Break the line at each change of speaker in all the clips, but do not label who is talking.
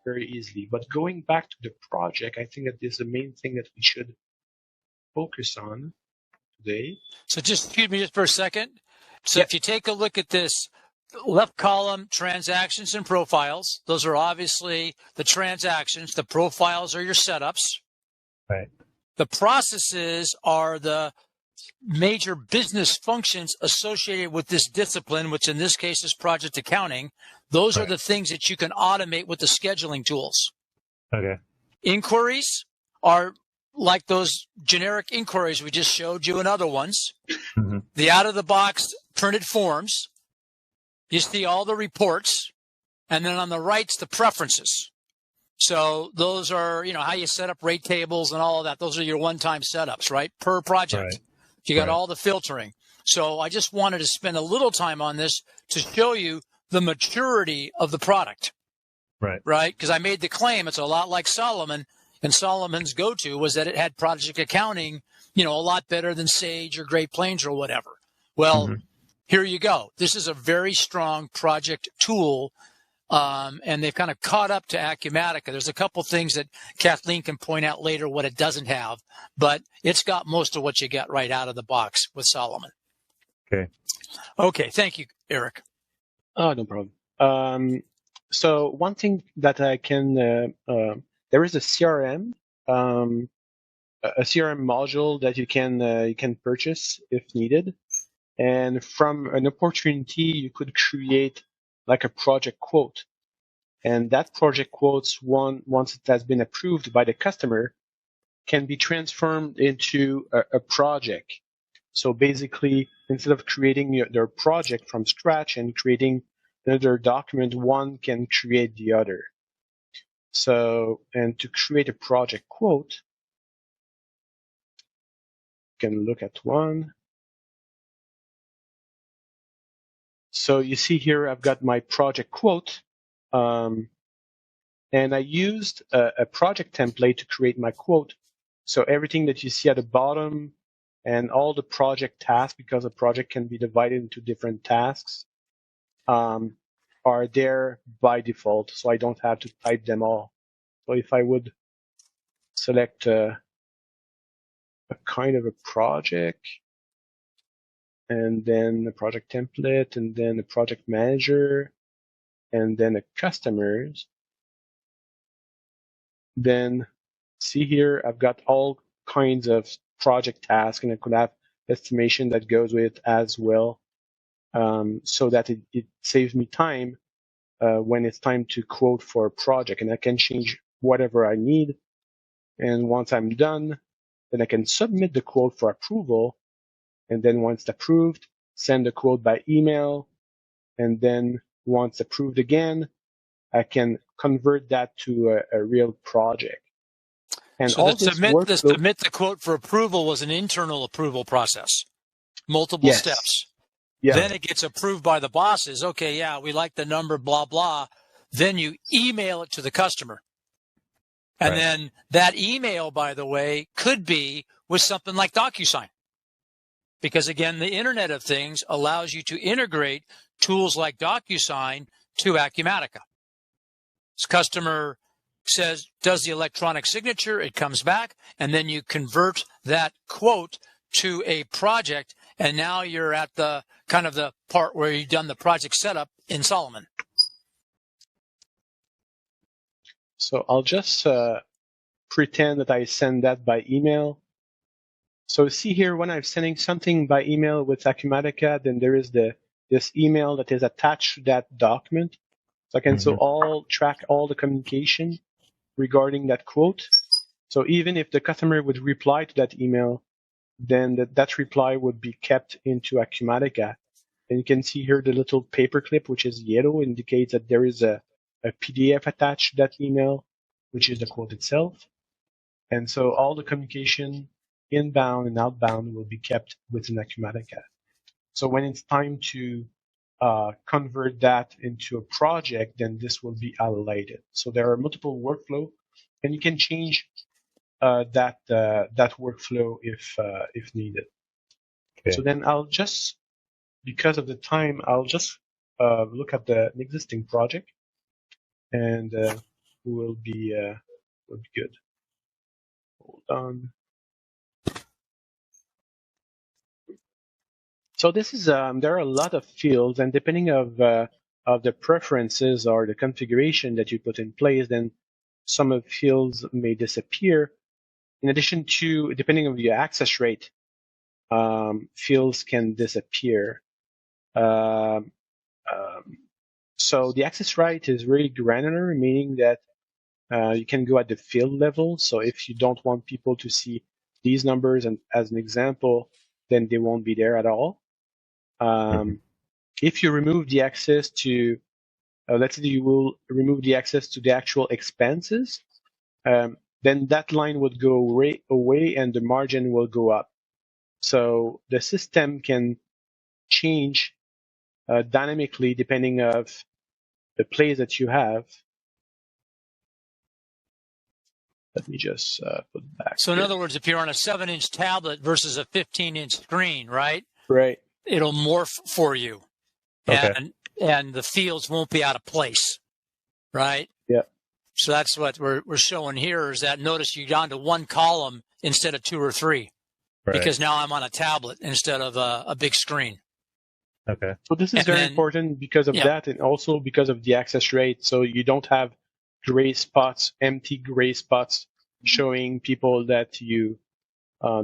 very easily. But going back to the project, I think that is the main thing that we should focus on today.
So excuse me just for a second. So if you take a look at this left column, transactions and profiles, those are obviously the transactions. The profiles are your setups.
Right.
The processes are the major business functions associated with this discipline, which in this case is project accounting. Those are the things that you can automate with the scheduling tools.
Okay.
Inquiries are like those generic inquiries we just showed you and other ones.
Mm-hmm.
The out-of-the-box printed forms. You see all the reports. And then on the right's the preferences. So those are, how you set up rate tables and all of that. Those are your one-time setups, right? Per project.
Right.
You got all the filtering. So I just wanted to spend a little time on this to show you the maturity of the product.
Right.
Right? Because I made the claim it's a lot like Solomon, and Solomon's go-to was that it had project accounting, a lot better than Sage or Great Plains or whatever. Well, here you go. This is a very strong project tool. And they've kind of caught up to Acumatica. There's a couple things that Kathleen can point out later what it doesn't have, but it's got most of what you get right out of the box with Solomon. Okay. Thank you, Eric.
Oh, no problem. So one thing that I can, there is a CRM module that you can purchase if needed. And from an opportunity, you could create like a project quote. And that project quotes, once it has been approved by the customer, can be transformed into a project. So basically, instead of creating their project from scratch and creating another document, one can create the other. So, and to create a project quote, you can look at one. So you see here, I've got my project quote, and I used a project template to create my quote. So everything that you see at the bottom and all the project tasks, because a project can be divided into different tasks, are there by default. So I don't have to type them all. So if I would select a kind of a project, and then a project template, and then a project manager, and then a customers. Then see here, I've got all kinds of project tasks, and I could have estimation that goes with it as well, so that it saves me time when it's time to quote for a project, and I can change whatever I need. And once I'm done, then I can submit the quote for approval. And then once approved, send the quote by email. And then once approved again, I can convert that to a real project. And
so
all
the submit the quote for approval was an internal approval process, multiple steps.
Yeah.
Then it gets approved by the bosses. Okay, yeah, we like the number, blah, blah. Then you email it to the customer. And then that email, by the way, could be with something like DocuSign. Because, again, the Internet of Things allows you to integrate tools like DocuSign to Acumatica. This customer does the electronic signature, it comes back, and then you convert that quote to a project, and now you're at the kind of the part where you've done the project setup in Solomon.
So I'll just pretend that I send that by email. So see here, when I'm sending something by email with Acumatica, then there is this email that is attached to that document. So I can track all the communication regarding that quote. So even if the customer would reply to that email, then that reply would be kept into Acumatica. And you can see here the little paperclip, which is yellow, indicates that there is a PDF attached to that email, which is the quote itself. And so all the communication inbound and outbound will be kept within Acumatica. So when it's time to convert that into a project, then this will be highlighted. So there are multiple workflow, and you can change that workflow if needed. Okay. So then I'll just, because of the time, I'll just look at an existing project, and will be good. Hold on. So this is there are a lot of fields, and depending of the preferences or the configuration that you put in place, then some of the fields may disappear. In addition to, depending on your access rate, fields can disappear. So the access rate is really granular, meaning that you can go at the field level. So if you don't want people to see these numbers, and as an example, then they won't be there at all. If you remove the access to, let's say you will remove the access to the actual expenses, then that line would go away and the margin will go up. So the system can change dynamically depending of the place that you have. Let me just put it back.
So in other words, if you're on a 7-inch tablet versus a 15-inch screen, right?
Right.
It'll morph for you.
Okay.
And the fields won't be out of place, right?
Yeah.
So that's what we're showing here is that notice you got to one column instead of 2 or 3.
Right.
Because now I'm on a tablet instead of a big screen.
Okay.
So this is very important because of that, and also because of the access rate. So you don't have gray spots, empty gray spots showing people that they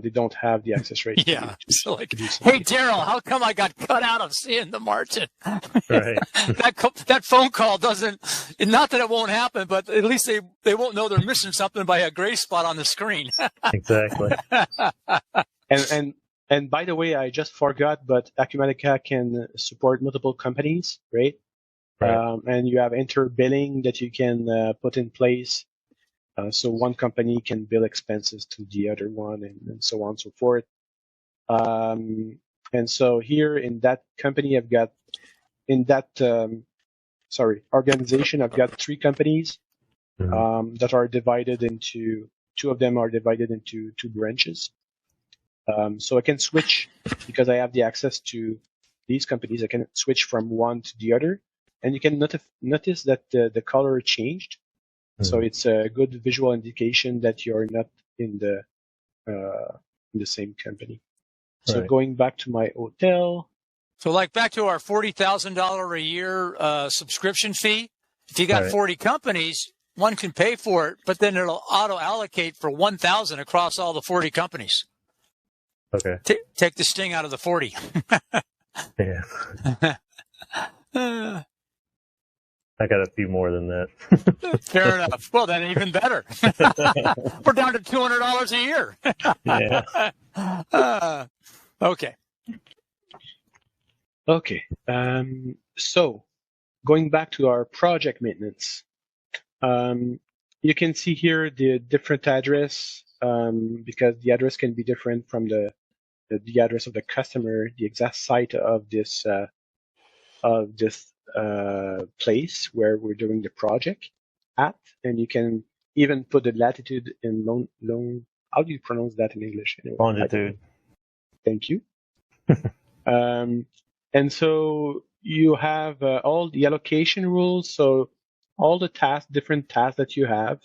don't have the access rate.
Yeah. So like, hey, Daryl, how come I got cut out of seeing the margin?
Right.
that phone call doesn't, not that it won't happen, but at least they won't know they're missing something by a gray spot on the screen.
Exactly.
And by the way, I just forgot, but Acumatica can support multiple companies, right? And you have inter-billing that you can put in place. So one company can bill expenses to the other one, and so on and so forth. And so here in that company, organization, I've got 3 companies that are divided into, 2 of them are divided into 2 branches. So I can switch, because I have the access to these companies, I can switch from one to the other. And you can notice that the color changed. So it's a good visual indication that you're not in the same company. So going back to my hotel.
So like back to our $40,000 a year subscription fee. If you got 40 companies, one can pay for it, but then it'll auto allocate for 1,000 across all the 40 companies.
Okay.
Take the sting out of the 40.
Yeah. I got a few more than that.
Fair enough. Well, then even better. We're down to $200 a year.
Yeah.
Okay.
Okay. So going back to our project maintenance, you can see here the different address, because the address can be different from the address of the customer, the exact site of this place where we're doing the project at, and you can even put the latitude in long. How do you pronounce that in English? Anyway,
Longitude.
Thank you. And so you have all the allocation rules. So all the different tasks that you have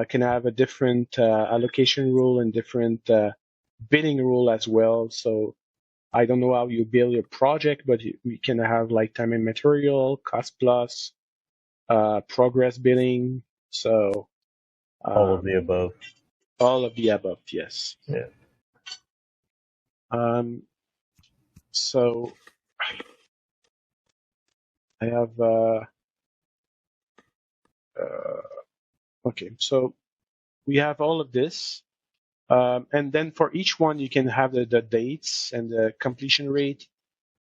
can have a different allocation rule and different billing rule as well. So I don't know how you bill your project, but we can have like time and material, cost plus, progress billing. So
all of the above.
All of the above, yes.
Yeah.
So I have okay. So we have all of this. And then for each one, you can have the dates and the completion rate.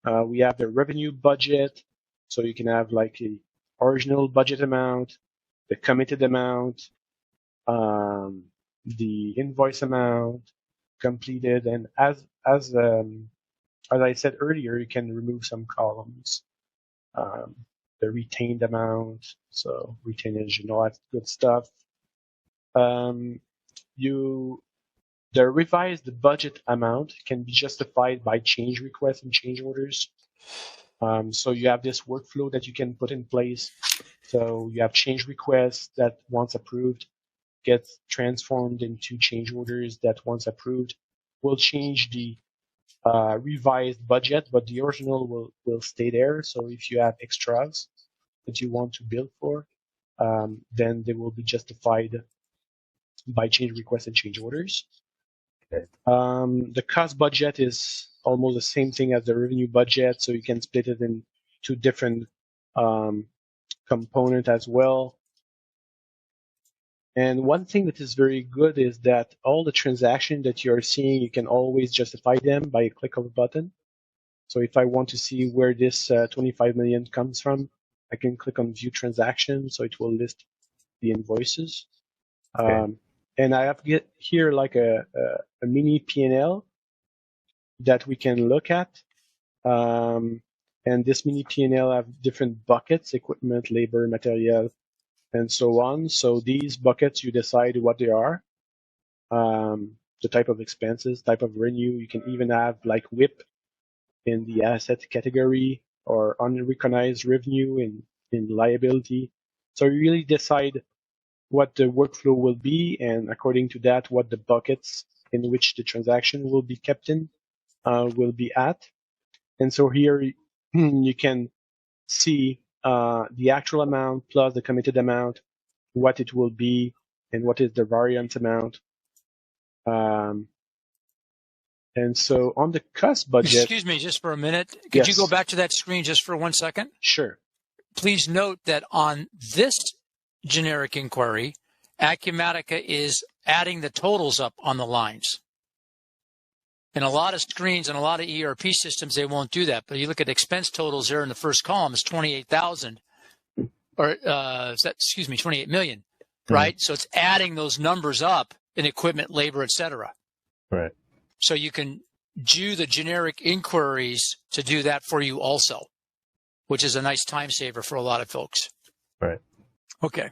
We have the revenue budget. So you can have like a original budget amount, the committed amount, the invoice amount, completed. And as I said earlier, you can remove some columns. The retained amount, so retainage and all that good stuff. The revised budget amount can be justified by change requests and change orders. So you have this workflow that you can put in place. So you have change requests that once approved get transformed into change orders that once approved will change the revised budget, but the original will stay there. So if you have extras that you want to bill for, then they will be justified by change requests and change orders.
Okay.
The cost budget is almost the same thing as the revenue budget, so you can split it into different components as well. And one thing that is very good is that all the transactions that you are seeing, you can always justify them by a click of a button. So if I want to see where this 25 million comes from, I can click on View Transaction, so it will list the invoices.
Okay.
And I have here like a mini P&L that we can look at. And this mini P&L have different buckets: equipment, labor, material, and so on. So these buckets, you decide what they are. The type of expenses, type of revenue. You can even have like WIP in the asset category or unrecognized revenue in liability. So you really decide what the workflow will be, and according to that, what the buckets in which the transaction will be kept in will be at. And so here you can see the actual amount plus the committed amount, what it will be, and what is the variance amount. And so on the cost budget.
Excuse me just for a minute. Could you go back to that screen just for 1 second?
Sure.
Please note that on this generic inquiry, Acumatica is adding the totals up on the lines. In a lot of screens and a lot of ERP systems, they won't do that. But you look at expense totals there in the first column is 28,000, or 28 million, right? Mm-hmm. So it's adding those numbers up in equipment, labor, et cetera.
Right.
So you can do the generic inquiries to do that for you also, which is a nice time saver for a lot of folks.
Right.
Okay.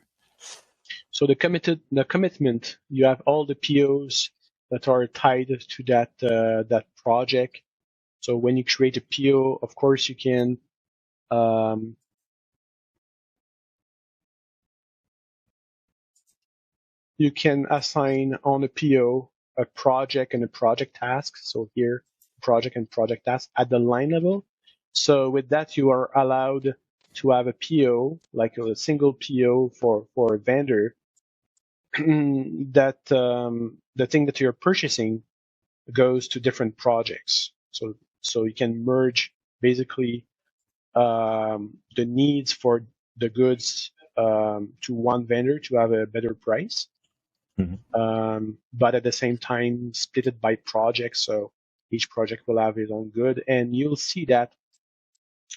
So the commitment, you have all the POs that are tied to that project. So when you create a PO, of course you can assign on a PO a project and a project task. So here, project and project task at the line level. So with that, you are allowed to have a PO, like a single PO for a vendor, that the thing that you're purchasing goes to different projects. So you can merge basically the needs for the goods to one vendor to have a better price. Mm-hmm. But at the same time, split it by project, so each project will have its own good, and you'll see that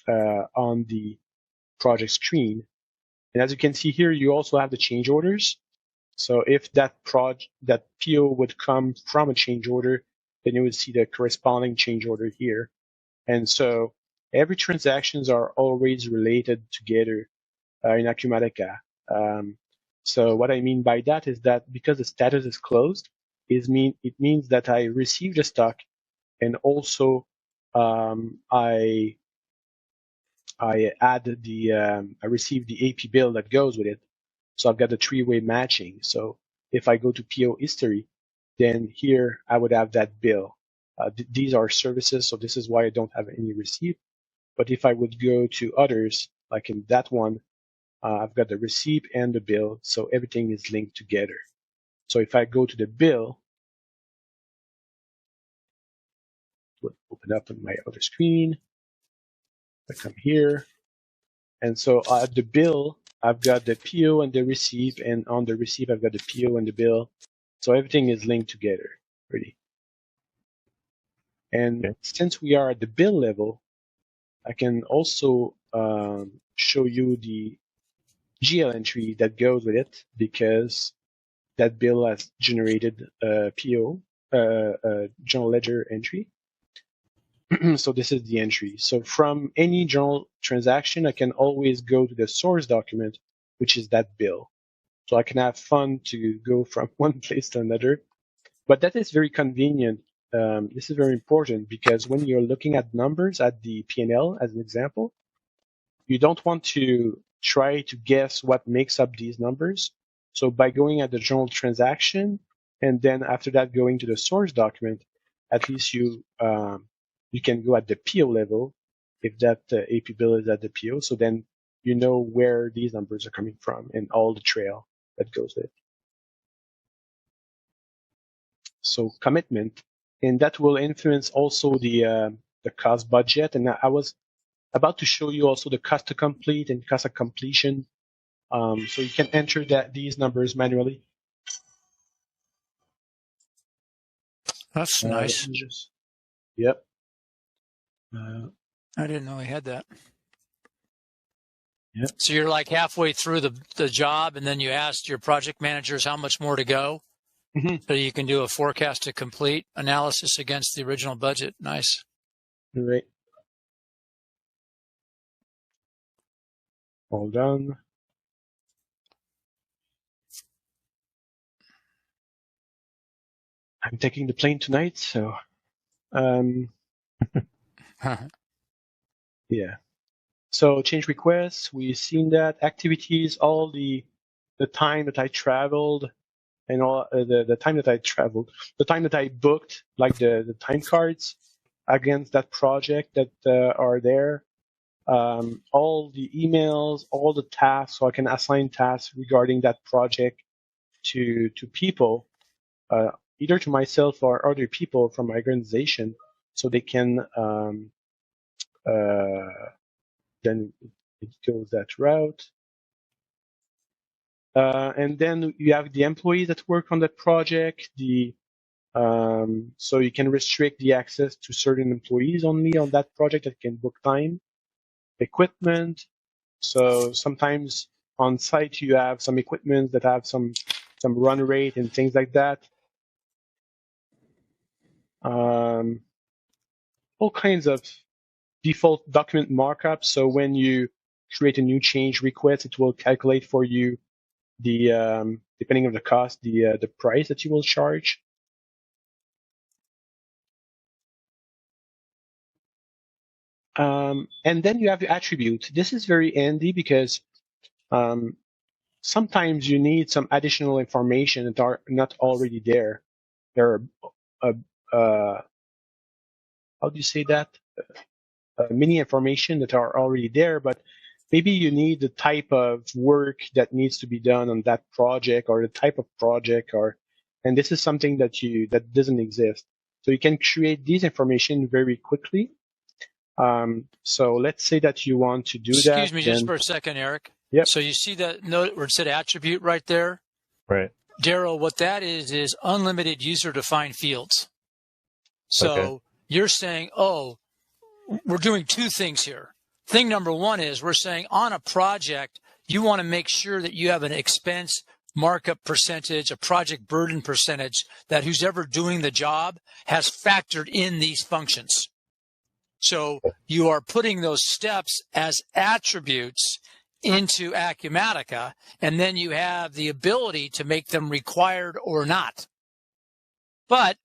on the project screen. And as you can see here, you also have the change orders. So if that PO would come from a change order, then you would see the corresponding change order here. And so every transactions are always related together in Acumatica. So what I mean by that is that because the status is closed, it means that I received the stock, and also I received the AP bill that goes with it. So I've got the three-way matching. So if I go to PO history, then here I would have that bill. These are services, so this is why I don't have any receipt. But if I would go to others, like in that one, I've got the receipt and the bill, so everything is linked together. So if I go to the bill, we'll open up on my other screen. I come here, and so at the bill, I've got the PO and the receipt, and on the receipt, I've got the PO and the bill. So everything is linked together, really. And okay, since we are at the bill level, I can also show you the GL entry that goes with it, because that bill has generated a PO, general ledger entry. So this is the entry. So from any journal transaction, I can always go to the source document, which is that bill. So I can have fun to go from one place to another. But that is very convenient this is very important because when you're looking at numbers at the P&L as an example, you don't want to try to guess what makes up these numbers. So by going at the journal transaction and then after that going to the source document, at least you can go at the PO level if that AP bill is at the PO. So then you know where these numbers are coming from and all the trail that goes with it. So commitment, and that will influence also the cost budget. And I was about to show you also the cost to complete and cost of completion. So you can enter these numbers manually.
That's nice.
Yep.
I didn't know we had that.
Yep.
So you're like halfway through the job, and then you asked your project managers how much more to go, so you can do a forecast to complete analysis against the original budget. Nice.
Right. All done. I'm taking the plane tonight, so yeah. So change requests, we've seen that. Activities, all the time that I traveled and all the time that I traveled, the time that I booked, like the time cards against that project that are there. All the emails, all the tasks, so I can assign tasks regarding that project to people, either to myself or other people from my organization, so they can then it goes that route. And then you have the employees that work on that project. So you can restrict the access to certain employees only on that project that can book time. Equipment. So sometimes on site you have some equipment that have some run rate and things like that. All kinds of default document markup. So when you create a new change request, it will calculate for you the depending on the cost, the price that you will charge. And then you have the attribute. This is very handy because sometimes you need some additional information that are not already there. There are how do you say that? Many information that are already there, but maybe you need the type of work that needs to be done on that project or the type of project, and this is something that doesn't exist. So you can create these information very quickly. So let's say that you want to do that.
Excuse me just for a second, Eric.
Yep.
So you see that note where it said attribute right there?
Right.
Daryl, what that is unlimited user-defined fields. So you're saying, we're doing two things here. Thing number one is we're saying on a project, you want to make sure that you have an expense markup percentage, a project burden percentage, that who's ever doing the job has factored in these functions. So you are putting those steps as attributes into Acumatica, and then you have the ability to make them required or not. But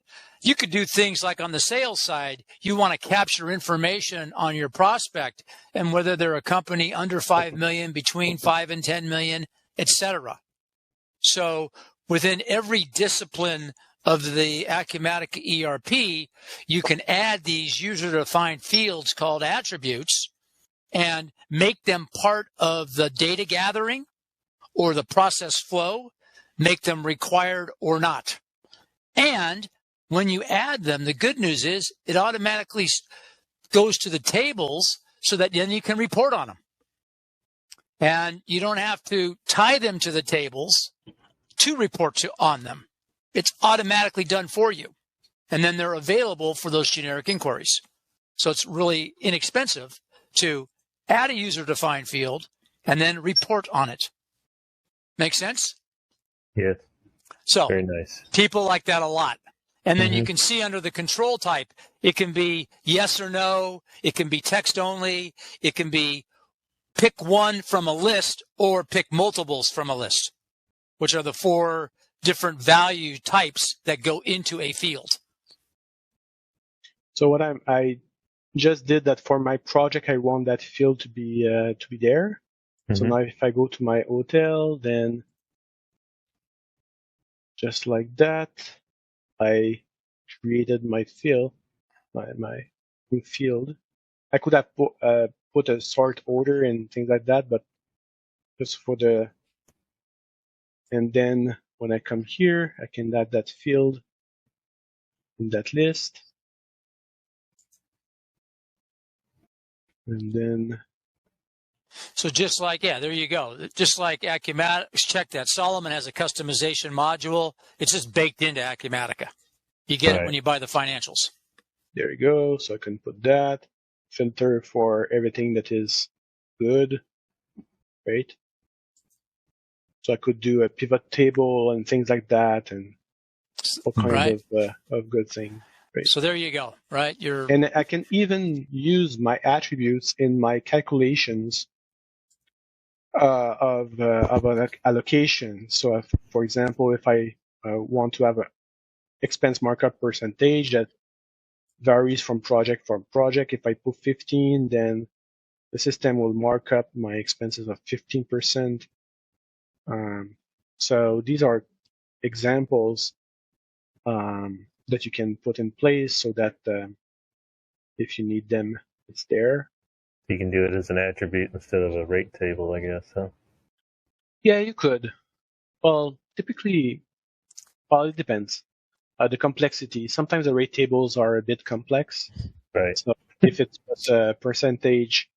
you could do things like on the sales side, you want to capture information on your prospect and whether they're a company under 5 million, between 5 and 10 million, etc. So within every discipline of the Acumatica ERP, you can add these user-defined fields called attributes and make them part of the data gathering or the process flow, make them required or not. And when you add them, the good news is it automatically goes to the tables so that then you can report on them. And you don't have to tie them to the tables to report on them. It's automatically done for you. And then they're available for those generic inquiries. So it's really inexpensive to add a user-defined field and then report on it. Make sense?
Yes.
So
very nice.
People like that a lot. And then you can see under the control type, it can be yes or no. It can be text only. It can be pick one from a list or pick multiples from a list, which are the 4 different value types that go into a field.
So what I just did that for my project. I want that field to be there. So now if I go to my hotel, then just like that, I created my field, my new field. I could have put a sort order and things like that, but just for the, and then when I come here, I can add that field in that list. And then.
So just like, yeah, there you go. Just like Acumatica, check that. Solomon has a customization module. It's just baked into Acumatica. You get it when you buy the financials.
There you go. So I can put that. Filter for everything that is good, right? So I could do a pivot table and things like that, and all kinds of good things. Right?
So there you go, right?
And I can even use my attributes in my calculations of an allocation. So, for example, if I want to have an expense markup percentage that varies from project, if I put 15, then the system will mark up my expenses of 15%. So these are examples that you can put in place so that if you need them, it's there.
You can do it as an attribute instead of a rate table, I guess. Huh?
Yeah, you could. Well, typically, it depends. The complexity. Sometimes the rate tables are a bit complex.
Right.
So if it's a percentage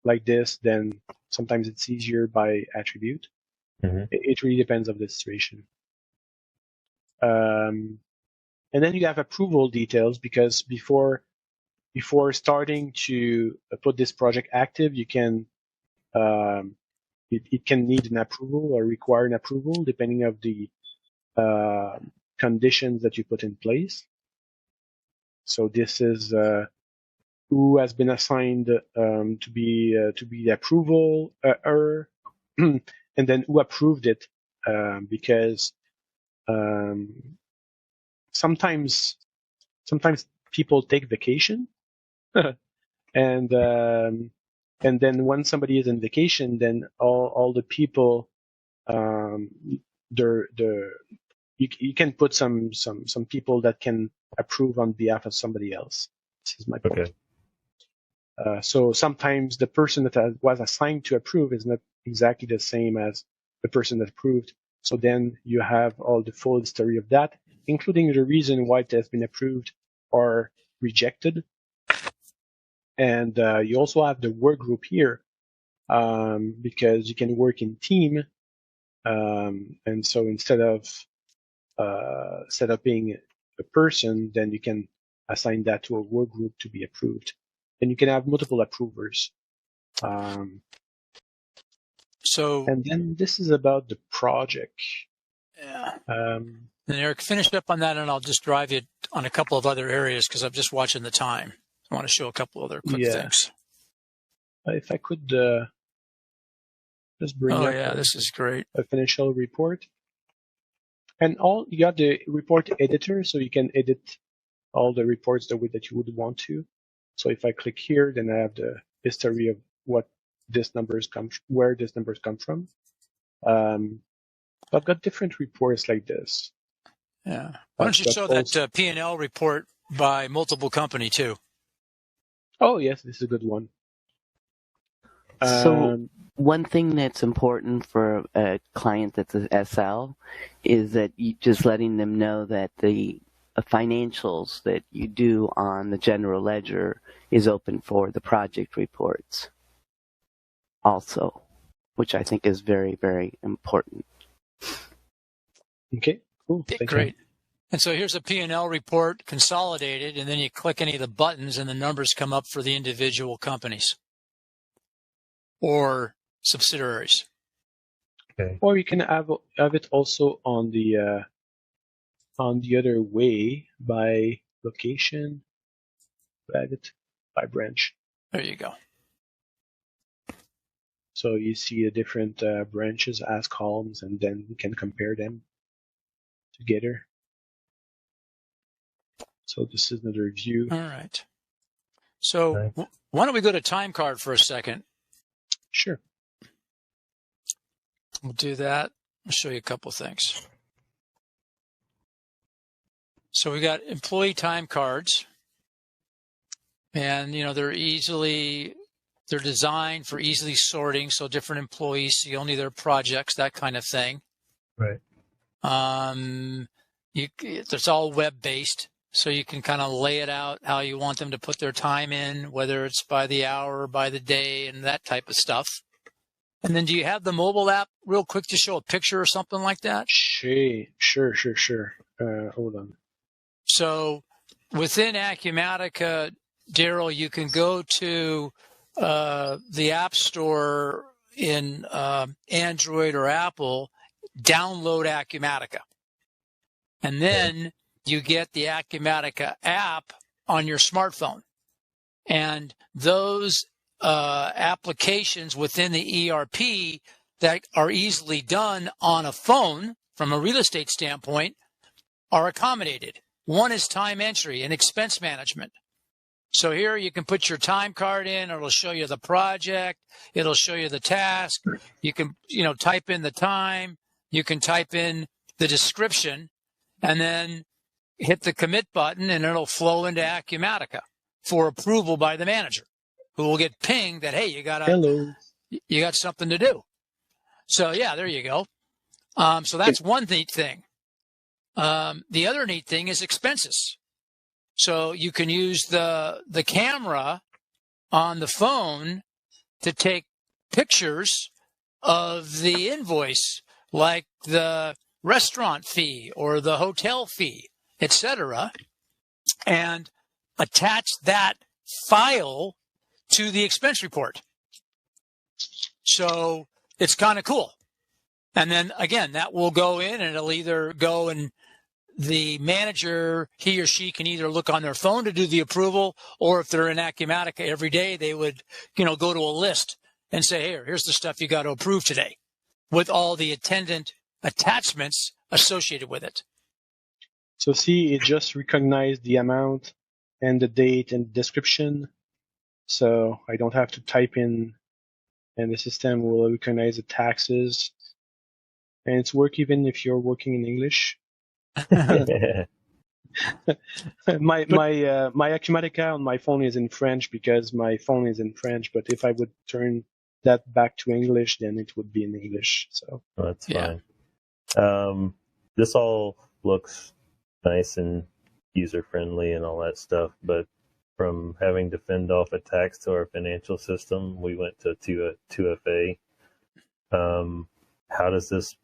like this, then sometimes it's easier by attribute. It really depends on the situation. And then you have approval details, because before starting to put this project active, you can it can need an approval or require an approval depending of the conditions that you put in place. So this is who has been assigned to be the approval and then who approved it, because sometimes people take vacation and then when somebody is on vacation, then all the people you can put some people that can approve on behalf of somebody else. This is my point. Okay. So sometimes the person that was assigned to approve is not exactly the same as the person that approved. So then you have all the full history of that, including the reason why it has been approved or rejected. And you also have the work group here, because you can work in team. And so instead of setuping a person, then you can assign that to a work group to be approved. And you can have multiple approvers. And then this is about the project.
Yeah. And Eric, finish up on that, and I'll just drive you on a couple of other areas because I'm just watching the time. I want to show a couple other quick things.
If I could just bring up
this is great.
A financial report. And you got the report editor, so you can edit all the reports the way that you would want to. So if I click here, then I have the history of where these numbers come from. I've got different reports like this.
Yeah. Why don't you show that P&L report by multiple company too? Oh, yes, this is a good one.
So one thing that's important for a client that's a SL is that you just letting them know that the financials that you do on the general ledger is open for the project reports also, which I think is very, very important.
Okay, cool.
Great. And so here's a P&L report consolidated, and then you click any of the buttons and the numbers come up for the individual companies or subsidiaries.
Okay. Or you can have it also on the other way by location, add it by branch.
There you go.
So you see the different branches as columns, and then you can compare them together. So this is another view.
All right. So why don't we go to time card for a second?
Sure.
We'll do that. I'll show you a couple things. So we got employee time cards, and they're designed for easily sorting, so different employees see only their projects, that kind of thing.
Right.
It's all web-based, so you can kind of lay it out how you want them to put their time in, whether it's by the hour or by the day and that type of stuff. And then do you have the mobile app real quick to show a picture or something like that?
Sure. Hold on.
So within Acumatica, Daryl, you can go to the App Store in Android or Apple, download Acumatica. And then you get the Acumatica app on your smartphone. And those applications within the ERP that are easily done on a phone from a real estate standpoint are accommodated. One is time entry and expense management. So here you can put your time card in. It'll show you the project. It'll show you the task. You can, type in the time. You can type in the description and then hit the commit button, and it'll flow into Acumatica for approval by the manager, who will get pinged that, hey, you got something to do. So yeah, there you go. So that's one neat thing. The other neat thing is expenses. So you can use the camera on the phone to take pictures of the invoice, like the restaurant fee or the hotel fee, etc., and attach that file to the expense report. So it's kind of cool. And then again, that will go in, and it'll either go and the manager, he or she can either look on their phone to do the approval, or if they're in Acumatica every day, they would, go to a list and say, here's the stuff you got to approve today, with all the attendant attachments associated with it.
So see, it just recognized the amount and the date and description. So I don't have to type in, and the system will recognize the taxes. And it's work even if you're working in English. my Acumatica on my phone is in French because my phone is in French. But if I would turn that back to English, then it would be in English. So
that's fine. This all looks nice and user friendly and all that stuff, but from having to fend off attacks to our financial system, we went to 2FA. How does this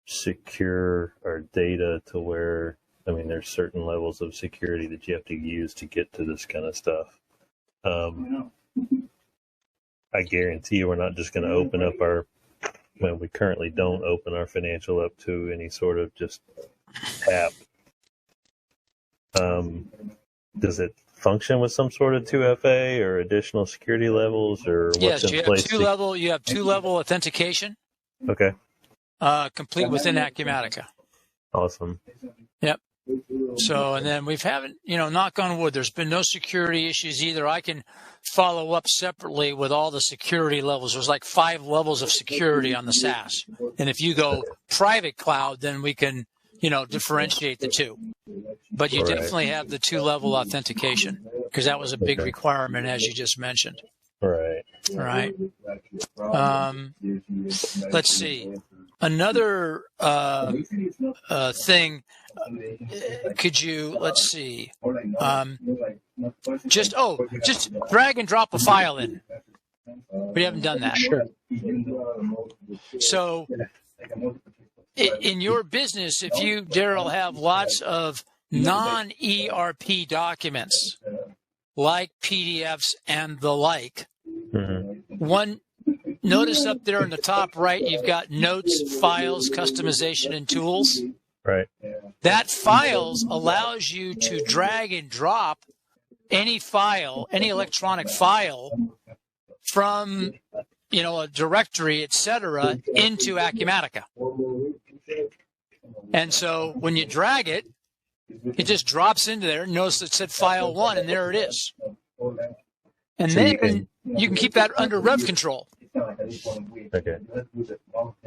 secure our data to where, there's certain levels of security that you have to use to get to this kind of stuff? I guarantee you we're not just going to open up we currently don't open our financial up to any sort of just app. Does it function with some sort of 2FA or additional security levels, or what's in place?
Yes, you have two-level authentication.
Okay.
Complete within Acumatica.
Awesome.
Yep. So, and then knock on wood, there's been no security issues either. I can follow up separately with all the security levels. There's like 5 levels of security on the SaaS. And if you go private cloud, then we can, differentiate the two. But you definitely have the 2-level authentication, because that was a big requirement, as you just mentioned.
Right.
Right. Let's see. Another thing, could you, let's see, just drag and drop a file in. We haven't done that.
Sure.
So in your business, if you, Daryl, have lots of non-ERP documents, like PDFs and the like, notice up there in the top right, you've got notes, files, customization, and tools.
Right.
That files allows you to drag and drop any file, any electronic file from, a directory, etc., into Acumatica. And so when you drag it, It just drops into there, notice it said file 1, and there it is. And
So
then you can keep that under rev control.
Okay.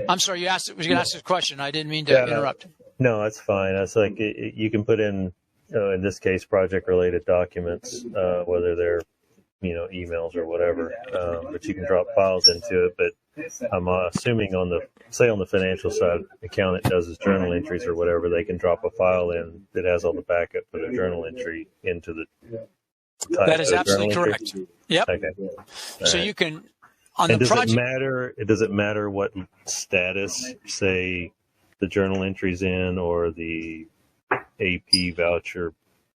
I'm sorry, you asked. Was you going to ask a question? I didn't mean to interrupt.
No, that's fine. That's like you can put in this case, project-related documents, whether they're emails or whatever, but you can drop files into it. But I'm assuming on the financial side, accountant does his journal entries or whatever, they can drop a file in that has all the backup for the journal entry into the.
That is absolutely correct. Yep.
Okay.
So you can on
and
the
does
project.
it matter? Does it matter what status, say, the journal entries in, or the AP voucher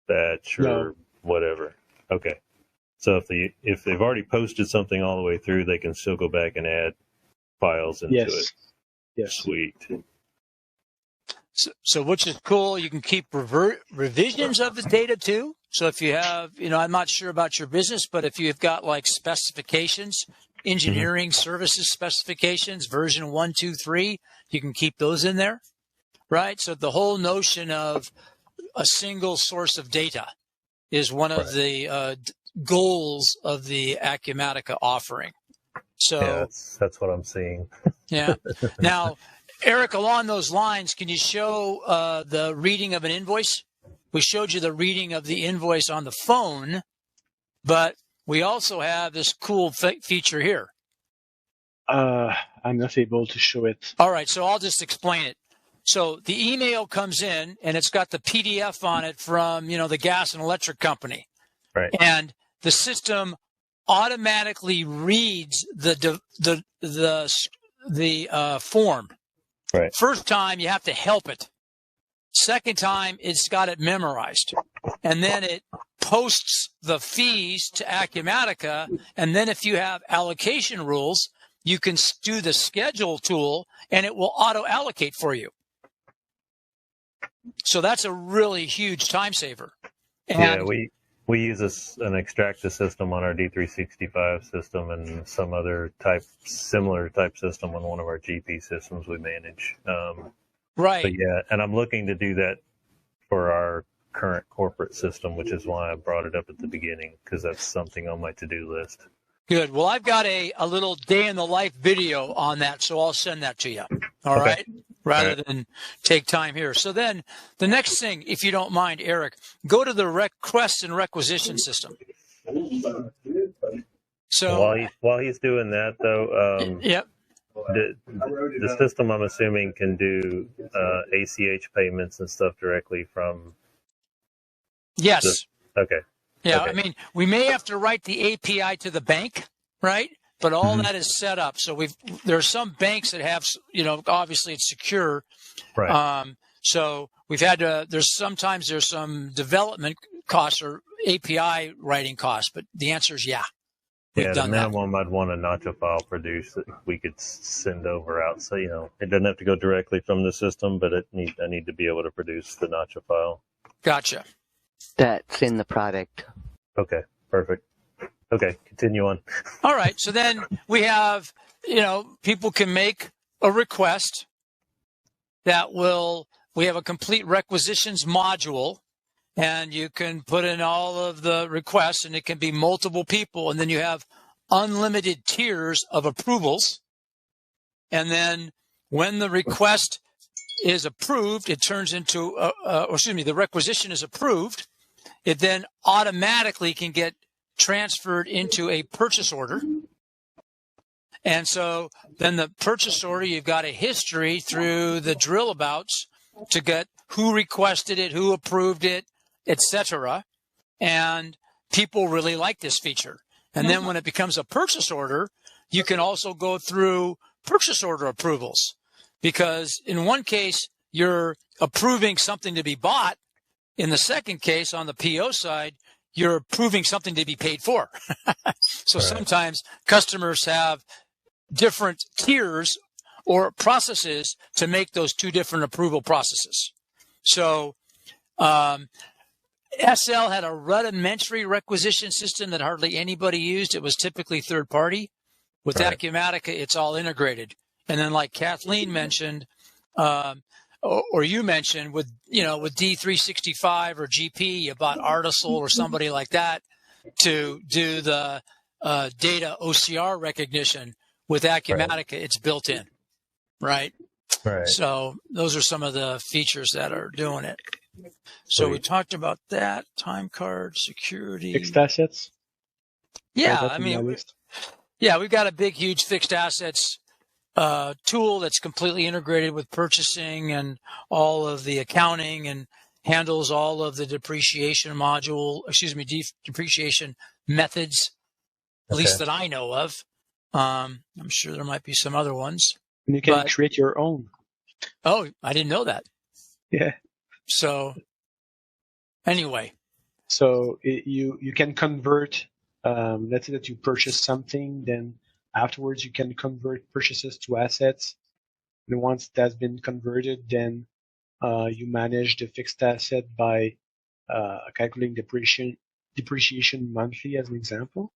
batch, or whatever? Okay. So if they've already posted something all the way through, they can still go back and add files into it.
Yes.
Sweet.
So which is cool. You can keep revisions of the data too. So if you have, I'm not sure about your business, but if you've got like specifications, engineering services specifications, version 1, 2, 3, you can keep those in there, right? So the whole notion of a single source of data is one of the goals of the Acumatica offering. So
yeah, that's what I'm seeing.
Yeah. Now, Eric, along those lines, can you show the reading of an invoice? We showed you the reading of the invoice on the phone, but we also have this cool feature here.
I'm not able to show it.
All right, so I'll just explain it. So the email comes in, and it's got the PDF on it from, the gas and electric company.
Right.
And the system automatically reads the form.
Right.
First time, you have to help it. Second time, it's got it memorized. And then it posts the fees to Acumatica. And then if you have allocation rules, you can do the schedule tool, and it will auto-allocate for you. So that's a really huge time saver. And
we use an extractor system on our D365 system and some other similar type system on one of our GP systems we manage.
Right.
But yeah, and I'm looking to do that for our current corporate system, which is why I brought it up at the beginning, because that's something on my to-do list.
Good. Well, I've got a little day in the life video on that, so I'll send that to you. All right? Rather than take time here. So then the next thing, if you don't mind, Eric, go to the request and requisition system. So
while he's doing that, though,
yep.
The system, I'm assuming, can do ACH payments and stuff directly from.
Yes.
Okay.
Yeah,
okay.
I mean, we may have to write the API to the bank, right? But all that is set up. So there are some banks that have, obviously it's secure.
Right.
So we've had to. There's some development costs or API writing costs, but the answer is yeah.
Yeah, the minimum I'd want a nacho file produced that we could send out. So, it doesn't have to go directly from the system, but I need to be able to produce the nacho file.
Gotcha.
That's in the product.
Okay, perfect. Okay, continue on.
All right. So then we have, people can make a request we have a complete requisitions module. And you can put in all of the requests, and it can be multiple people. And then you have unlimited tiers of approvals. And then when the request is approved, it turns into, the requisition is approved. It then automatically can get transferred into a purchase order. And so then the purchase order, you've got a history through the drill abouts to get who requested it, who approved it, etc. And people really like this feature. And then when it becomes a purchase order, you can also go through purchase order approvals, because in one case, you're approving something to be bought. In the second case, on the PO side, you're approving something to be paid for. So sometimes customers have different tiers or processes to make those two different approval processes. So SL had a rudimentary requisition system that hardly anybody used. It was typically third party. With Acumatica, it's all integrated. And then, like Kathleen mentioned, or you mentioned with D365 or GP, you bought Article or somebody like that to do the data OCR recognition. With Acumatica, it's built in, right?
Right.
So those are some of the features that are doing it. So we talked about that, time card, security.
Fixed assets.
Yeah, I mean, yeah, we've got a big, huge fixed assets tool that's completely integrated with purchasing and all of the accounting and handles all of the depreciation depreciation methods, at least that I know of. I'm sure there might be some other ones.
And you can create your own.
Oh, I didn't know that.
Yeah.
So anyway.
So you can convert, let's say that you purchase something, then afterwards you can convert purchases to assets. And once that's been converted, then you manage the fixed asset by calculating depreciation monthly as an example.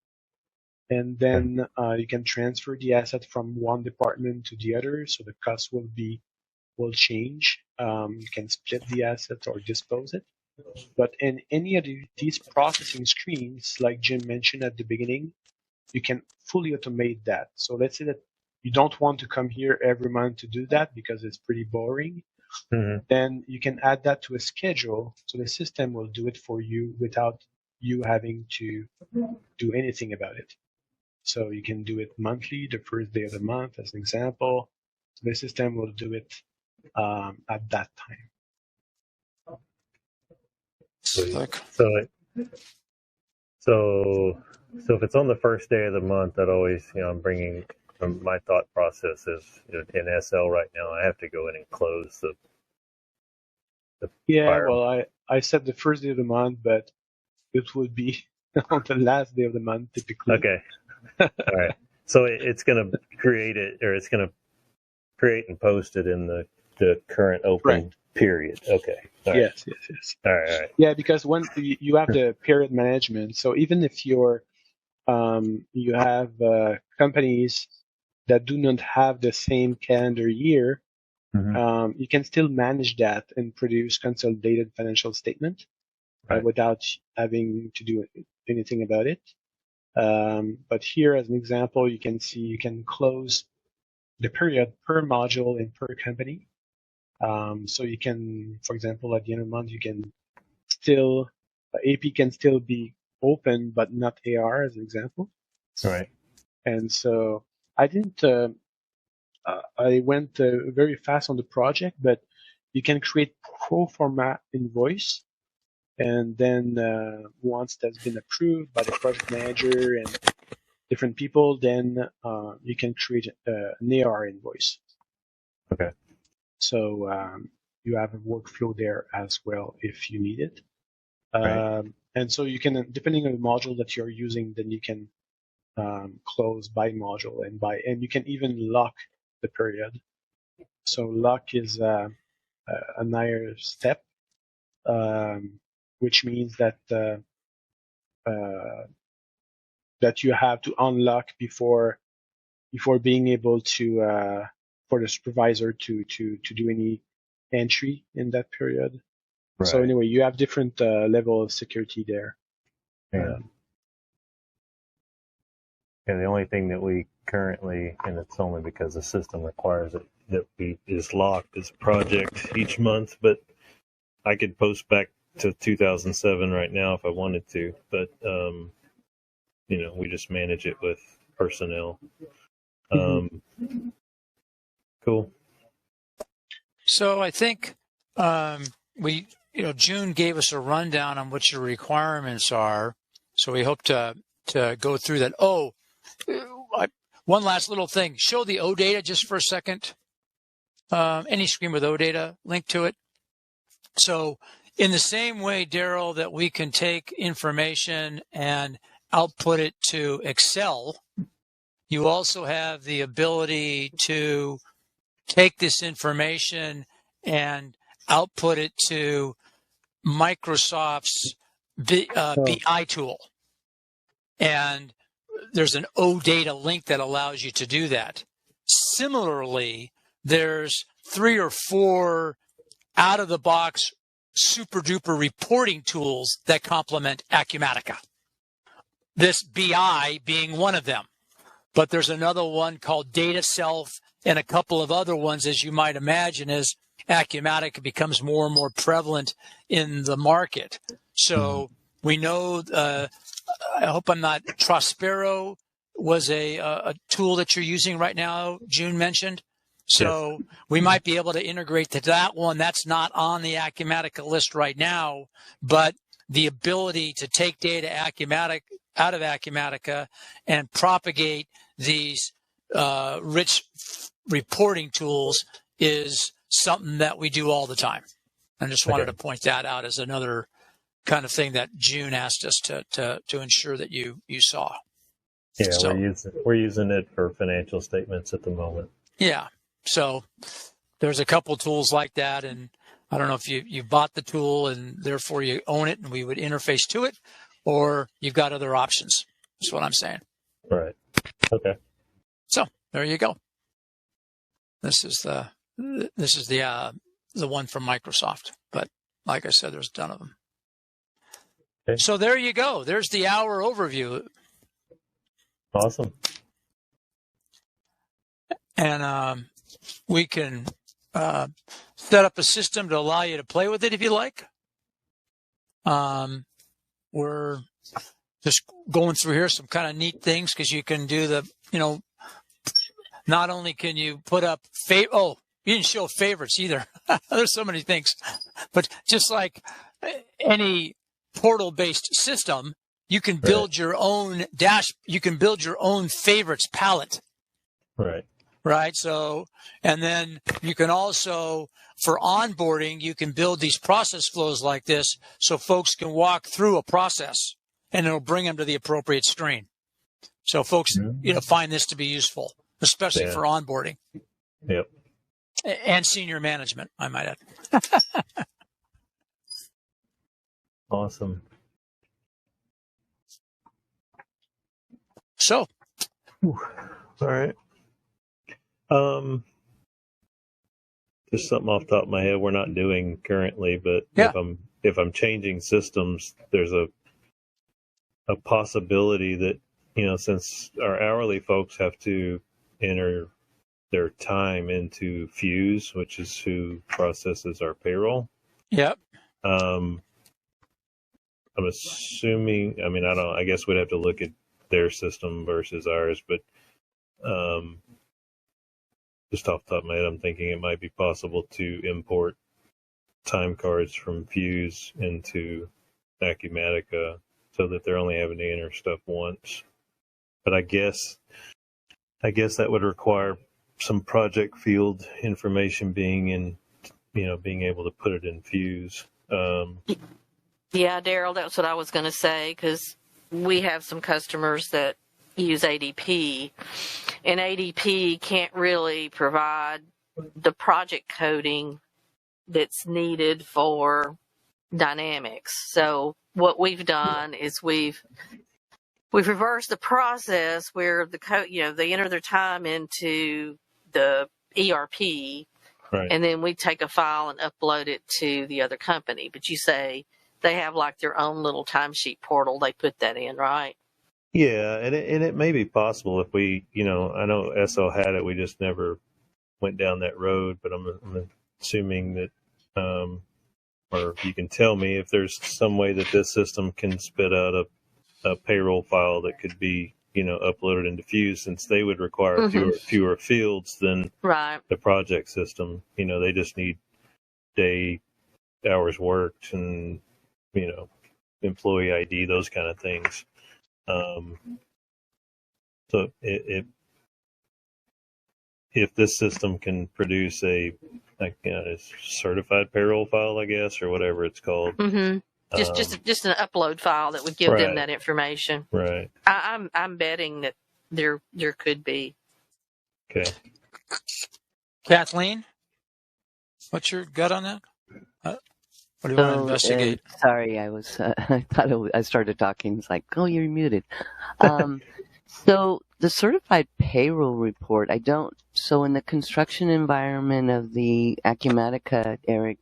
And then you can transfer the asset from one department to the other, so the cost will change. You can split the asset or dispose it. But in any of these processing screens, like Jim mentioned at the beginning, you can fully automate that. So let's say that you don't want to come here every month to do that because it's pretty boring. Mm-hmm. Then you can add that to a schedule, so the system will do it for you without you having to do anything about it. So you can do it monthly, the first day of the month, as an example. The system will do it at that time.
So if it's on the first day of the month, that always, I'm bringing my thought process is in SL right now. I have to go in and close the fire.
Well, I said the first day of the month, but it would be on the last day of the month typically.
Okay. All right. So it's going to create it, or it's going to create and post it in the current open period. Okay.
All right. Yes.
All right.
Yeah, because when you have the period management, so even if you have companies that do not have the same calendar year, mm-hmm. You can still manage that and produce consolidated financial statement without having to do anything about it. But here, as an example, you can see you can close the period per module and per company. So you can, for example, at the end of the month, you can still, AP can still be open, but not AR, as an example.
All right.
And so I didn't, I went very fast on the project, but you can create pro forma invoice. And then once that's been approved by the project manager and different people, then you can create an AR invoice.
Okay.
So you have a workflow there as well if you need it. And so you can, depending on the module that you're using, then you can close by module and you can even lock the period. So lock is a higher step. Which means that that you have to unlock before being able to for the supervisor to do any entry in that period. Right. So anyway, you have different level of security there.
Yeah. The only thing that we currently, and it's only because the system requires it, that is locked is project each month, but I could post back to 2007 right now if I wanted to, but we just manage it with personnel. Cool.
So I think June gave us a rundown on what your requirements are. So we hope to go through that. Oh, one last little thing. Show the OData just for a second. Any screen with OData link to it. So in the same way, Daryl, that we can take information and output it to Excel, you also have the ability to take this information and output it to Microsoft's BI tool. And there's an OData link that allows you to do that. Similarly, there's 3 or 4 out-of-the-box super-duper reporting tools that complement Acumatica. This BI being one of them. But there's another one called Data Self and a couple of other ones, as you might imagine, as Acumatica becomes more and more prevalent in the market. So we know, I hope I'm not, Trospero was a tool that you're using right now, June mentioned. So we might be able to integrate to that one. That's not on the Acumatica list right now, but the ability to take data out of Acumatica and propagate these rich reporting tools is something that we do all the time. I just wanted to point that out as another kind of thing that June asked us to ensure that you saw.
Yeah,
so,
we're using it for financial statements at the moment.
Yeah. So there's a couple tools like that, and I don't know if you bought the tool and therefore you own it and we would interface to it, or you've got other options. That's what I'm saying.
Right. Okay.
So there you go. This is the one from Microsoft, but like I said, there's a ton of them. Okay. So there you go. There's the hour overview.
Awesome.
And we can set up a system to allow you to play with it if you like. We're just going through here some kind of neat things because you can do not only can you put up you didn't show favorites either. There's so many things, but just like any portal-based system, you can build your own you can build your own favorites palette.
Right.
Right. So, and then you can also, for onboarding, you can build these process flows like this so folks can walk through a process and it'll bring them to the appropriate screen. So folks, find this to be useful, especially for onboarding.
Yep.
And senior management, I might add.
Awesome.
So.
All right. Just something off the top of my head we're not doing currently, but if I'm changing systems, there's a possibility that, since our hourly folks have to enter their time into Fuse, which is who processes our payroll.
Yep.
I'm assuming, I guess we'd have to look at their system versus ours, but just off the top of my head, I'm thinking it might be possible to import time cards from Fuse into Acumatica so that they're only having to enter stuff once. But I guess that would require some project field information being able to put it in Fuse.
Yeah, Daryl, that's what I was going to say, because we have some customers that use ADP, and ADP can't really provide the project coding that's needed for Dynamics. So what we've done is we've reversed the process where the code, they enter their time into the ERP, and then we take a file and upload it to the other company. But you say they have like their own little timesheet portal. They put that in, right?
Yeah, and it may be possible if we, I know SL had it, we just never went down that road, but I'm assuming that, or you can tell me if there's some way that this system can spit out a payroll file that could be, uploaded into Fuse, since they would require fewer fields than the project system. They just need day, hours worked, and, employee ID, those kind of things. So if this system can produce a certified payroll file, I guess, or whatever it's called,
just an upload file that would give them that information.
Right.
I'm betting that there could be.
Okay.
Kathleen, what's your gut on that? What do you want to investigate?
Sorry, I was. I thought I started talking. It's like, oh, you're muted. So the certified payroll report, so in the construction environment of the Acumatica, Eric,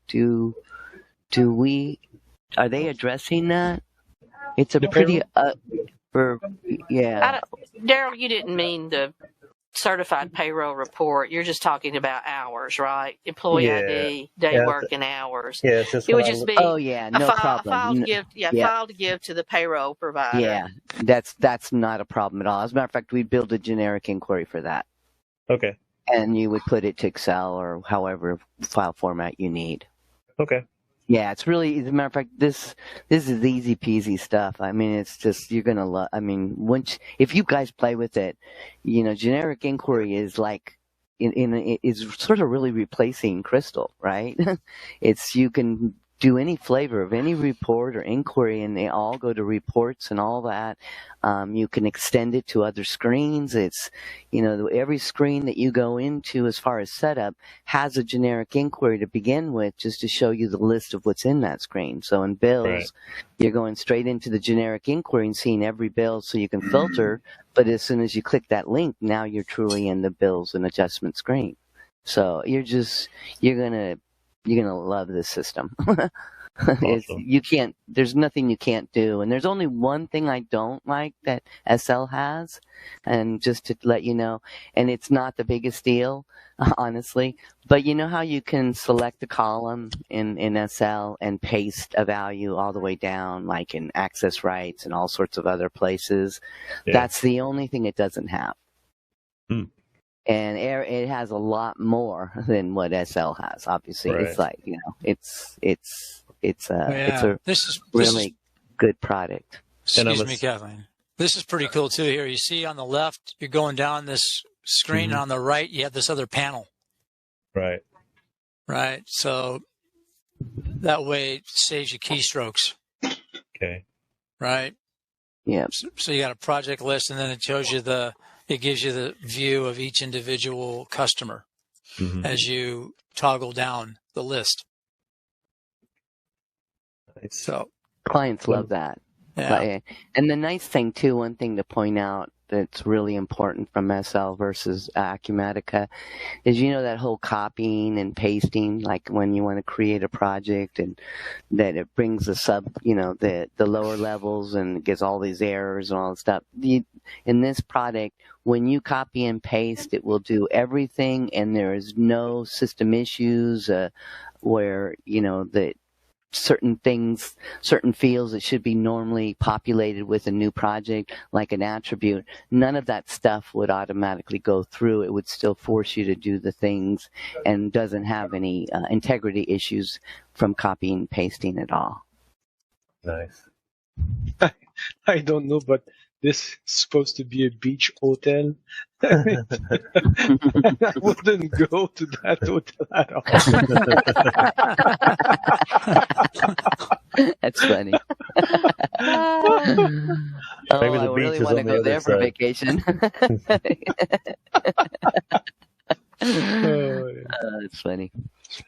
are they addressing that? It's a
The
pretty,
payroll?
yeah.
Daryl, you didn't mean the certified payroll report. You're just talking about hours, right? Employee ID, day work, and hours.
Yeah, it's just
It would just be
Oh yeah, no problem.
file to give, file to give to the payroll provider.
Yeah, that's not a problem at all. As a matter of fact, we build a generic inquiry for that.
Okay.
And you would put it to Excel or however file format you need.
Okay.
Yeah, it's really, as a matter of fact, this is easy peasy stuff. I mean, it's just, you're going to love, I mean, if you guys play with it, generic inquiry is like, is sort of really replacing Crystal, right? You can do any flavor of any report or inquiry, and they all go to reports and all that. You can extend it to other screens. It's, every screen that you go into as far as setup has a generic inquiry to begin with, just to show you the list of what's in that screen. So in bills, you're going straight into the generic inquiry and seeing every bill so you can filter. But as soon as you click that link, now you're truly in the bills and adjustment screen. So you're going to love this system.
Awesome.
There's nothing you can't do. And there's only one thing I don't like that SL has. And just to let you know, and it's not the biggest deal, honestly, but you know how you can select a column in SL and paste a value all the way down, like in access rights and all sorts of other places? Yeah. That's the only thing it doesn't have. And it has a lot more than what SL has. Obviously, It's like it's a really good product.
Excuse me, Kathleen. This is pretty cool too. Here you see on the left, you're going down this screen, and on the right you have this other panel.
Right.
Right. So that way it saves you keystrokes.
Okay.
Right.
Yeah.
So you got a project list, and then it gives you the view of each individual customer as you toggle down the list.
Nice.
So
clients love that.
Yeah.
And the nice thing too, one thing to point out that's really important from SL versus Acumatica is, that whole copying and pasting, like when you want to create a project, and that it brings the lower levels and gets all these errors and all that stuff. In this product, when you copy and paste, it will do everything, and there is no system issues where, that certain fields that should be normally populated with a new project, like an attribute, none of that stuff would automatically go through. It would still force you to do the things, and doesn't have any integrity issues from copying and pasting at all.
Nice.
I don't know, but this is supposed to be a beach hotel. I wouldn't go to that hotel at all.
That's funny.
Maybe the
I
beach
really
is
want to
on the
go
other
there for
side.
vacation. That's funny.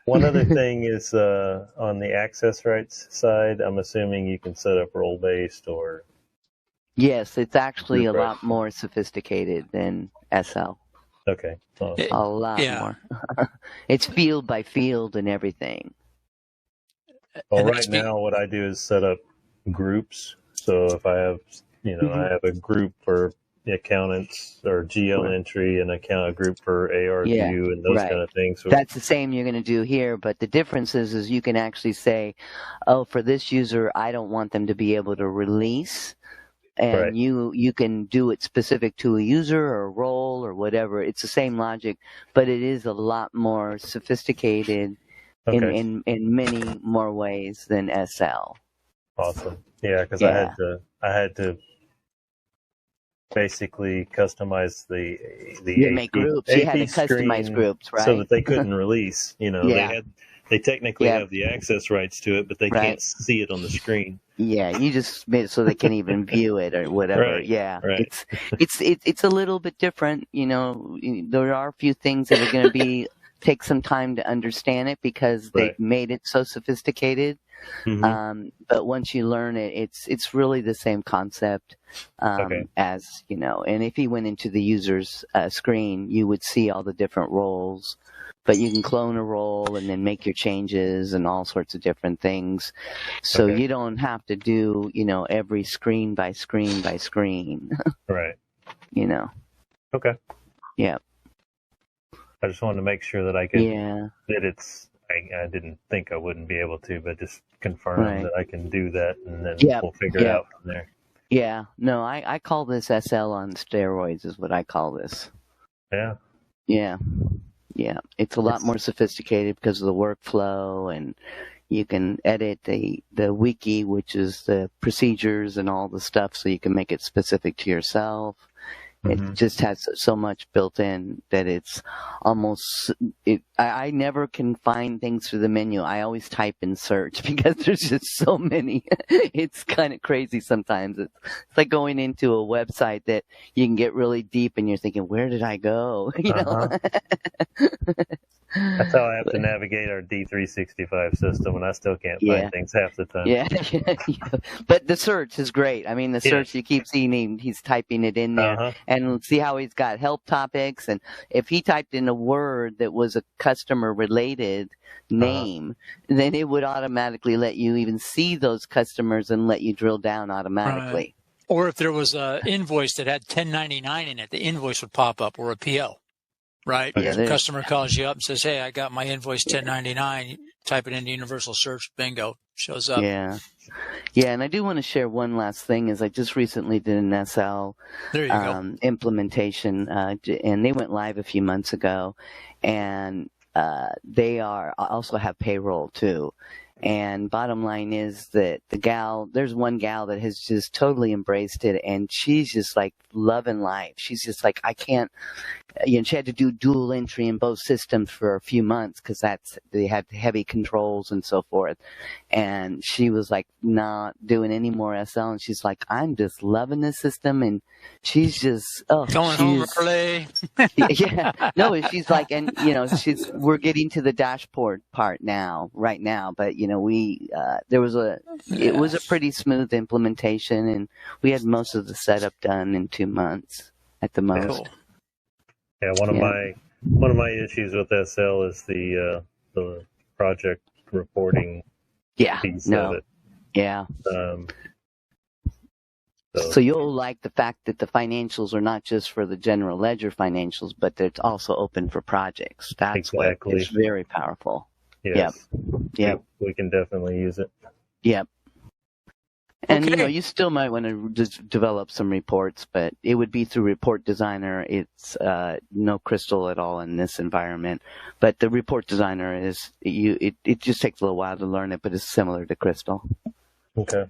One other thing is on the access rights side, I'm assuming you can set up role-based or...
Yes, it's actually a lot more sophisticated than SL.
Okay. Awesome.
A lot more. It's field by field and everything.
Well, right now what I do is set up groups. So if I have, I have a group for the accountants or GL entry, and a group for AR view and those kind of things. So
that's the same you're going to do here, but the difference is you can actually say, oh, for this user, I don't want them to be able to release. And you can do it specific to a user or a role or whatever. It's the same logic, but it is a lot more sophisticated in many more ways than SL.
Awesome. Yeah, because I had to basically customize the
you make groups. You had to customize groups, right?
So that they couldn't release. They technically have the access rights to it, but they can't see it on the screen.
Yeah, you just made it so they can even view it or whatever. It's a little bit different. There are a few things that are going to be take some time to understand it because they've made it so sophisticated. But once you learn it, it's really the same concept as, and if you went into the user's screen, you would see all the different roles. But you can clone a role and then make your changes and all sorts of different things. So you don't have to do, every screen by screen by screen.
Right.
Okay. Yeah.
I just wanted to make sure that I could, that it's, I didn't think I wouldn't be able to, but just confirm that I can do that, and then we'll figure it out from there.
Yeah. No, I call this SL on steroids is what I call this.
Yeah.
Yeah. Yeah. It's a lot more sophisticated because of the workflow, and you can edit the wiki, which is the procedures and all the stuff, so you can make it specific to yourself. It just has so much built in that it's almost, I never can find things through the menu. I always type in search because there's just so many. It's kind of crazy sometimes. It's like going into a website that you can get really deep and you're thinking, where did I go?
That's how I have to navigate our D365 system, and I still can't find things half the time.
Yeah. But the search is great. I mean, the search, you keep seeing he's typing it in there, and see how he's got help topics. And if he typed in a word that was a customer-related name, then it would automatically let you even see those customers and let you drill down automatically.
Right. Or if there was an invoice that had 1099 in it, the invoice would pop up, or a PO. Right.
Yeah,
the customer calls you up and says, "Hey, I got my invoice 1099." You type it into Universal Search, bingo, shows up.
Yeah. Yeah, and I do want to share one last thing. Is I just recently did an SL implementation, and they went live a few months ago, and they also have payroll too. And bottom line is that there's one gal that has just totally embraced it, and she's just like loving life. She's just like, I can't, she had to do dual entry in both systems for a few months because they had heavy controls and so forth. And she was like not doing any more SL, and she's like, I'm just loving this system. And she's just,
going home early.
No, she's like, and we're getting to the dashboard part right now, but it was a pretty smooth implementation, and we had most of the setup done in 2 months at the most.
Cool.
Yeah, one of my issues with SL is the project reporting piece of it.
Yeah. So you'll like the fact that the financials are not just for the general ledger financials, but that it's also open for projects. That's what is very powerful.
Yes.
Yep.
We can definitely use it.
Yep. And, you still might want to develop some reports, but it would be through Report Designer. It's no Crystal at all in this environment. But the Report Designer it just takes a little while to learn it, but it's similar to Crystal.
Okay.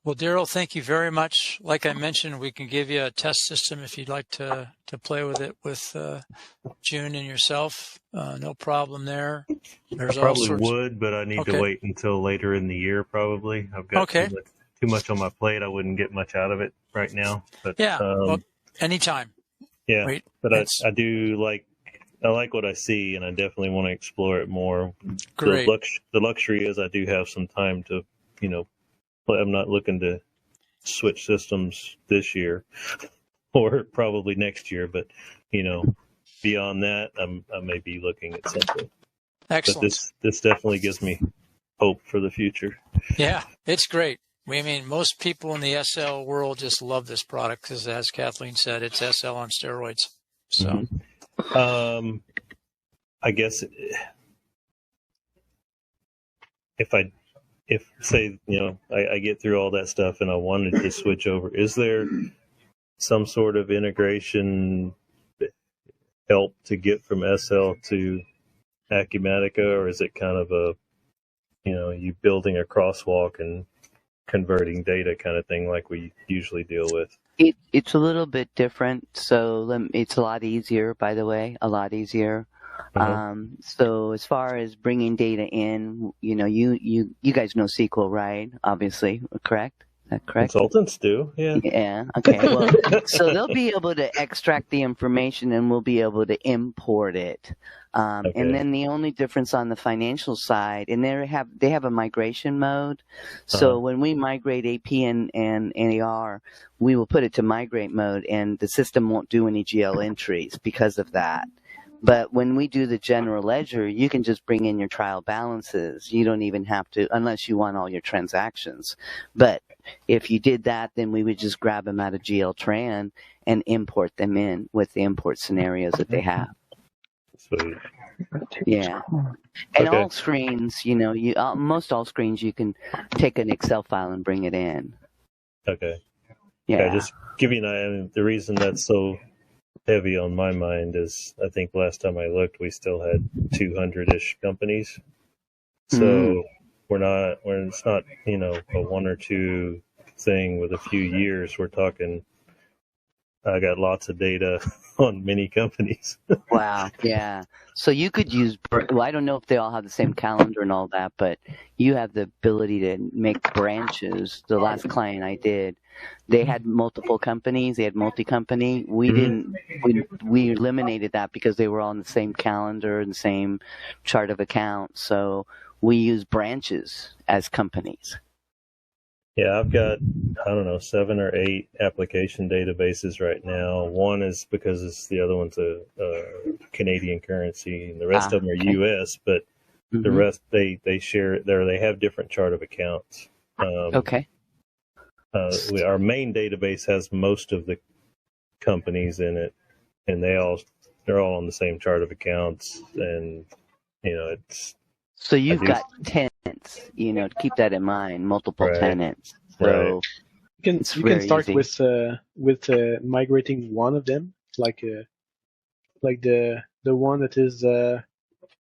Well, Daryl, thank you very much. Like I mentioned, we can give you a test system if you'd like to play with it with June and yourself. No problem there.
I probably would, but I need to wait until later in the year probably. I've got too much on my plate. I wouldn't get much out of it right now. But
anytime.
Yeah, but I like what I see, and I definitely want to explore it more.
Great.
The luxury is I do have some time to, I'm not looking to switch systems this year or probably next year, but, beyond that, I may be looking at something.
Excellent.
But this definitely gives me hope for the future.
Yeah, it's great. I mean, most people in the SL world just love this product because, as Kathleen said, it's SL on steroids. So,
I guess if say, I get through all that stuff and I wanted to switch over, is there some sort of integration help to get from SL to Acumatica, or is it kind of you building a crosswalk and converting data kind of thing like we usually deal with?
It's a little bit different. So it's a lot easier, by the way, a lot easier. So as far as bringing data in, you guys know SQL, right? Obviously, correct? that correct?
Consultants do, yeah.
Yeah. Okay. Well, so they'll be able to extract the information, and we'll be able to import it.
Okay.
And then the only difference on the financial side, and they have a migration mode. So when we migrate AP and AR, we will put it to migrate mode, and the system won't do any GL entries because of that. But when we do the general ledger, you can just bring in your trial balances. You don't even have to, unless you want all your transactions. But if you did that, then we would just grab them out of GL Tran and import them in with the import scenarios that they have.
Sweet.
Yeah. And
Okay.
all screens, most all screens, you can take an Excel file and bring it in.
Okay.
Yeah.
Just give you an idea. I mean, the reason that's so heavy on my mind is I think last time I looked, we still had 200-ish companies. So it's not, a one or two thing with a few years. We're talking, I got lots of data on many companies.
Wow. Yeah. So you could use, I don't know if they all have the same calendar and all that, but you have the ability to make branches. The last client I did, they had multiple companies. They had multi-company. We didn't, we eliminated that because they were all on the same calendar and same chart of accounts. So we use branches as companies.
Yeah, I've got, 7 or 8 application databases right now. One is because the other one's a Canadian currency, and the rest of them are U.S., but the rest, they share they have different chart of accounts.
Okay.
Our main database has most of the companies in it, and they're all on the same chart of accounts, and it's.
So you've got tenants, keep that in mind, multiple tenants. So
you can start
easy.
with migrating one of them, like the one that is the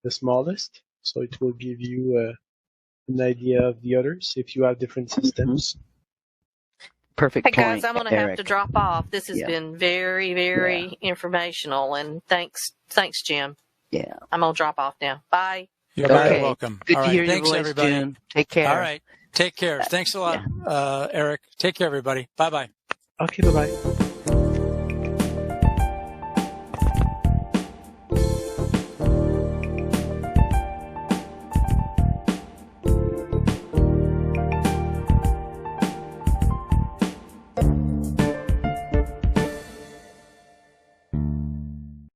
smallest. So it will give you an idea of the others if you have different systems.
Perfect
Hey
point,
guys, I'm going to have
Eric.
to drop off. This has been very, very informational, and thanks, Jim.
Yeah.
I'm going to drop off now. Bye.
You're very welcome.
Good
All
to
right.
hear your
Thanks,
voice,
everybody.
June. Take care.
All right. Take care. Thanks a lot, Eric. Take care, everybody. Bye-bye.
Okay, bye-bye.